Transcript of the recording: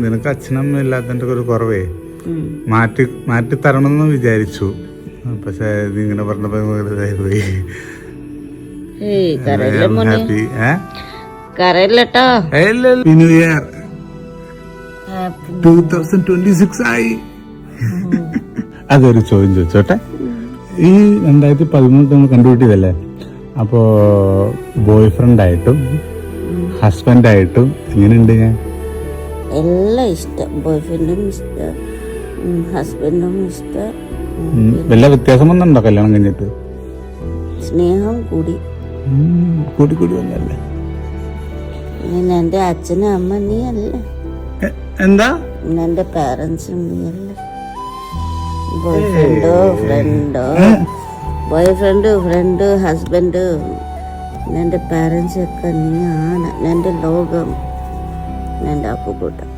നിനക്ക് അച്ഛനമ്മ ഇല്ലാത്തതിന്റെ ഒരു കുറവേ മാറ്റി തരണമെന്ന് വിചാരിച്ചു. പക്ഷെ ഇതിങ്ങനെ പറഞ്ഞപ്പോ പോയി. ന്യൂ ഇയർ 2026 ആയി. അതൊരു ചോദ്യം ചോദിച്ചോട്ടെ. ഈ 2013 നമ്മൾ കണ്ടുപിട്ടിയതല്ലേ? അപ്പോ ബോയ് ഫ്രണ്ടായിട്ടും ഹസ്ബൻഡായിട്ടും എങ്ങനെയുണ്ട്? ഞാൻ എല്ലാം ഇഷ്ടം. ബോയ് ഫ്രണ്ടും ഇഷ്ടം, ഹസ്ബൻഡും ഇഷ്ടം. വല്ല വ്യത്യാസം വന്നുണ്ടോ കല്യാണം കഴിഞ്ഞിട്ട്? സ്നേഹം കൂടി വന്നല്ലേ? എന്റെ അച്ഛനും അമ്മ നീ അല്ല. എന്താ എന്റെ പാരന്റ്സും നീ അല്ല. ബോയ് ഫ്രണ്ട് ഹസ്ബൻഡ് എന്റെ പാരന്റ്സ് ഒക്കെ നീ ആണ്. എന്റെ ലോകം, എന്റെ അപ്പുകൂട്ടം.